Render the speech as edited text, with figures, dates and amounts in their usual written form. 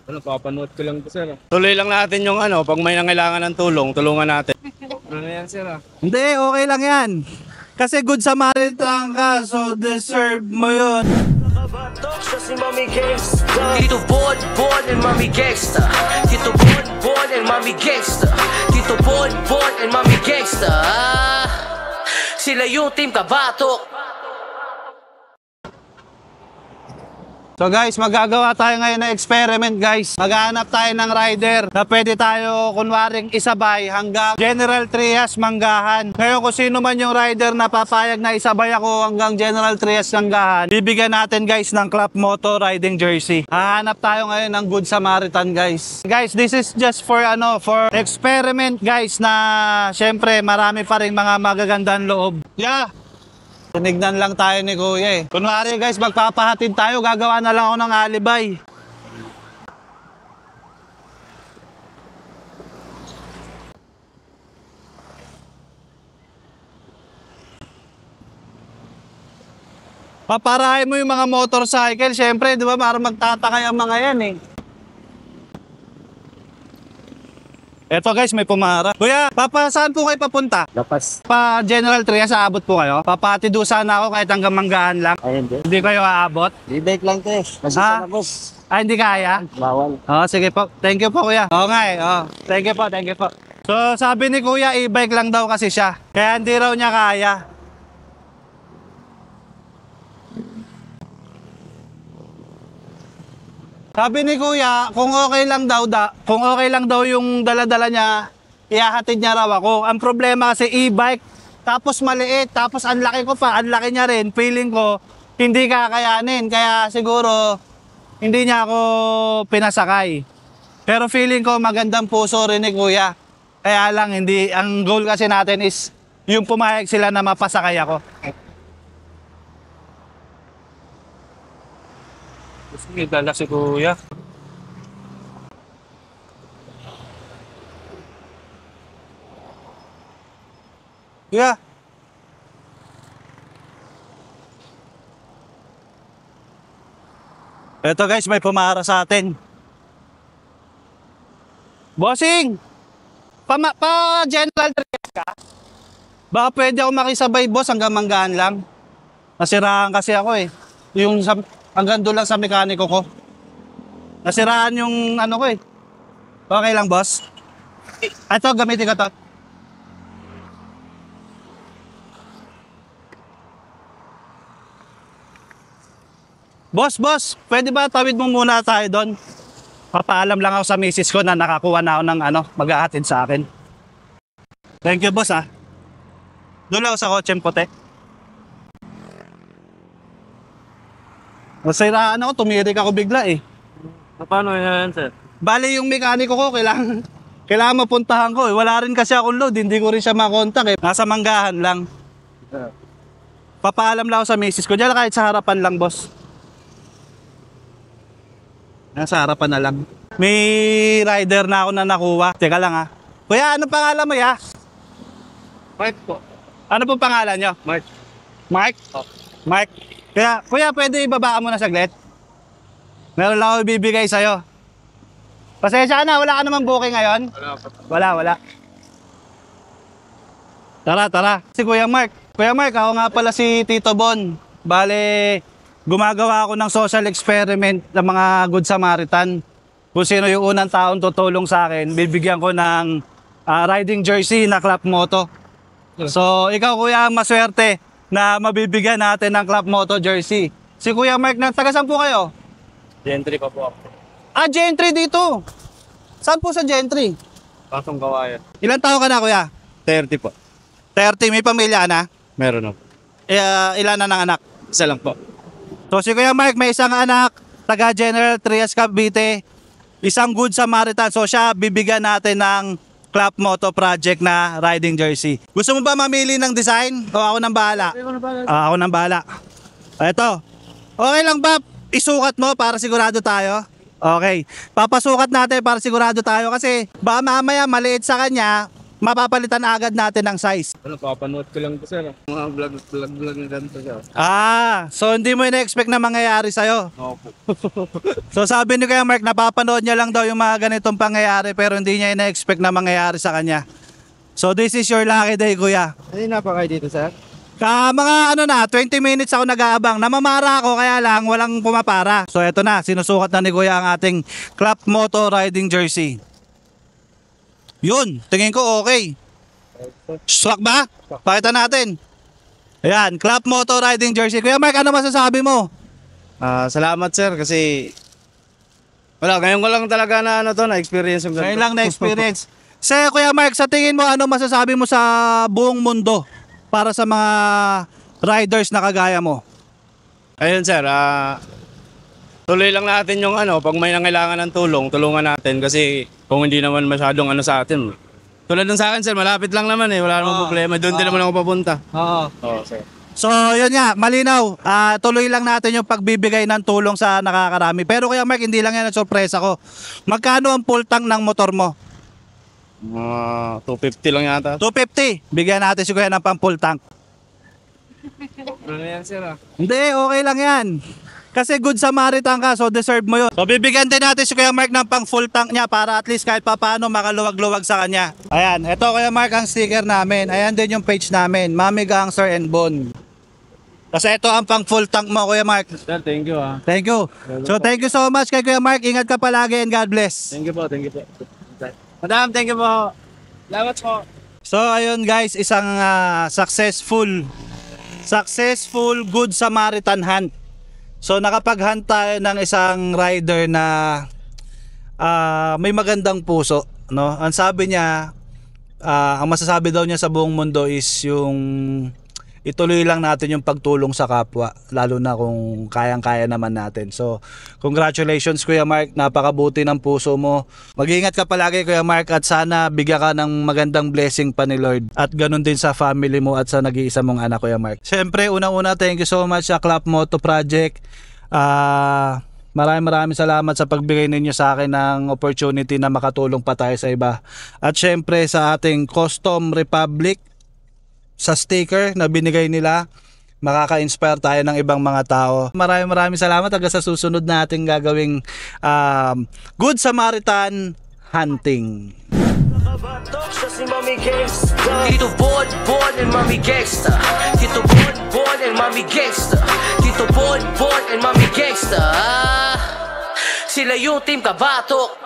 Ano, papanood ko lang to, sir. Tuloy lang natin yung ano, pag may nangailangan ng tulong, tulungan natin. Ano yan, sir? Hindi, okay lang yan. Kasi good Samaritan ka, so deserve mo yun. Tito Bon Bon and Mami Gangsta. Tito Bon Bon and Mami Gangsta. Tito Bon Bon and Mami Gangsta. Sila yung team Kabatok. So guys, magagawa tayo ngayon ng experiment guys. Maghahanap tayo ng rider na pwede tayo kunwaring isabay hanggang General Trias Manggahan. Ngayon kung sino man yung rider na papayag na isabay ako hanggang General Trias Manggahan, bibigyan natin guys ng Club Moto riding jersey. Hahanap tayo ngayon ng Good Samaritan guys. Guys, this is just for for experiment guys na syempre marami pa rin mga magagandang loob. Yeah. Tinignan lang tayo ni Kuya eh. Kunwari guys, magpapahatid tayo, gagawa na lang ako ng alibay. Paparahin mo yung mga motorcycle, syempre, di ba, para magtatakay ang mga yan eh. Eto guys, may pumara. Kuya, saan po kayo papunta? Lapas. Pa General Trias, aabot po kayo? Papatido sana ako kahit hanggang Manggahan lang. Ay, hindi. Hindi kayo aabot? Di-bike lang, te. Kasi Ah? sa boss. Hindi kaya? Bawal. Sige po. Thank you po, kuya. Oo nga eh. Thank you po, thank you po. So, sabi ni kuya, e-bike lang daw kasi siya. Kaya hindi raw niya kaya. Sabi ni kuya, kung okay lang daw yung dala-dala niya, ihahatid niya raw ako. Ang problema kasi e-bike, tapos maliit, tapos ang laki ko pa, ang laki niya rin. Feeling ko, hindi kakayanin. Kaya siguro, hindi niya ako pinasakay. Pero feeling ko magandang puso rin ni kuya. Kaya lang, hindi, ang goal kasi natin is yung pumayag sila na mapasakay ako. Gusto may dala si kuya. Kuya. Eto guys, may pumara sa atin. Bossing! Pa-General Trias ka? Baka pwede ako makisabay boss hanggang Manggahan lang. Nasiraan kasi ako eh. Hanggang doon lang sa mekaniko ko. Nasiraan yung ano ko eh. Okay lang boss? Ito, gamitin ko to. Boss, pwede ba tawid mo muna tayo doon? Papaalam lang ako sa misis ko na nakakuha na ako ng mag-ahatid sa akin. Thank you boss ah. Doon ako sa kotseng puti. Nasiraan ako, tumirik ako bigla eh. Paano yan, sir? Bali yung mekaniko ko, kailangan mapuntahan ko eh. Wala rin kasi akong load, hindi ko rin siya makontak eh. Nasa Manggahan lang. Papaalam lang ako sa misis ko. Diyan kahit sa harapan lang boss. Nasa harapan na lang. May rider na ako na nakuha. Teka lang ha. Kuya, ano pangalan mo ya? Mark po. Ano po pangalan nyo? Mark. Mark? Oh. Mark? Kuya, pwede ibabaan mo na saglit? Meron lang ako ibibigay sa'yo. Pasensya ka na, wala ka naman booking ngayon? Wala. Tara. Si Kuya Mark. Kuya Mark, ako nga pala si Tito Bon. Bale, gumagawa ako ng social experiment ng mga Good Samaritan. Kung sino yung unang taong tutulong sa akin, bibigyan ko ng riding jersey na Club Moto. So, ikaw kuya ang maswerte na mabibigyan natin ng Club Moto jersey. Si Kuya Mark, taga saan po kayo? Gentry pa po ako. Gentry dito. Saan po sa Gentry? Pasong kawayan. Ilan taon ka na kuya? 30 po. 30, may pamilya ka na? Meron na po. Ilan na ng anak? Isa lang po. So si Kuya Mark may isang anak, taga General Trias Cavite, isang Good Samaritan. So siya bibigyan natin ng Club Moto Project na riding jersey. Gusto mo ba mamili ng design? O ako nang bahala? Ako nang bahala. Ito. Okay lang ba isukat mo para sigurado tayo? Okay. Papasukat natin para sigurado tayo kasi baka mamaya maliit sa kanya, mapapalitan na agad natin ng size? Ano, papanood ko lang po sir. Mga vlog na ganito sir. So hindi mo ina-expect na mangyayari sa'yo. Opo. So sabi ni Kuya Mark, napapanood niya lang daw yung mga ganitong pangyayari pero hindi niya ina-expect na mangyayari sa kanya. So this is your lucky day, Kuya. Ano na pa kayo dito sir? Mga 20 minutes ako nag-aabang. Namamara ako kaya lang walang pumapara. So eto na, sinusukat na ni Kuya ang ating Club Moto Riding Jersey. Yun, tingin ko okay. Swak ba? Pakita natin. Ayan, Club Moto Riding Jersey. Kuya Mark, ano masasabi mo? Salamat sir kasi wala, ngayon ko lang talaga na na-experience yung Ngayon lang na-experience. Kuya Mark, sa tingin mo, ano masasabi mo sa buong mundo para sa mga riders na kagaya mo? Ayun sir, tuloy lang natin yung pag may nangailangan ng tulong, tulungan natin kasi kung hindi naman masyadong sa atin. Tulad ng sa akin sir, malapit lang naman wala namang problema, doon din naman ako papunta. Oo sir. So, yun nga, malinaw. Tuloy lang natin yung pagbibigay ng tulong sa nakakarami. Pero Kuya Mark, hindi lang yan ang sorpresa ko. Magkano ang full tank ng motor mo? 250 lang yata. 250. Bigyan natin si Kuya ng pang full tank. Ano yan sir Hindi, okay lang yan. Kasi good Samaritan ka, so deserve mo yun. So bibigyan din natin si Kuya Mark ng pang full tank niya para at least kahit papaano makaluwag-luwag sa kanya. Ayan, ito Kuya Mark ang sticker namin. Ayan din yung page namin, Mami Gangster and Bon. Kasi ito ang pang full tank mo Kuya Mark. Sir, thank you Thank you. So thank you so much kay Kuya Mark. Ingat ka palagi and God bless. Thank you po. Madam, thank you po. Salamat po. So ayun guys, isang successful Good Samaritan hunt. So nakapag-hunt tayo ng isang rider na may magandang puso, no? Ang sabi niya, ang masasabi daw niya sa buong mundo is yung ituloy lang natin yung pagtulong sa kapwa, lalo na kung kayang-kaya naman natin. So, congratulations Kuya Mark, napakabuti ng puso mo. Mag-iingat ka palagi Kuya Mark at sana bigyan ka ng magandang blessing pa ni Lord. At ganun din sa family mo at sa nag-iisa mong anak Kuya Mark. Siyempre, unang-una, thank you so much sa Club Moto Project. Maraming salamat sa pagbigay ninyo sa akin ng opportunity na makatulong pa tayo sa iba. At syempre sa ating Custom Republic, sa sticker na binigay nila, makaka-inspire tayo ng ibang mga tao. Maraming salamat hanggang sa susunod nating gagawing Good Samaritan hunting. Tito Bon and Mami Gangsta. Tito Bon and Mami Gangsta. Tito Bon and Mami Gangsta. Sila yung team Kabatok.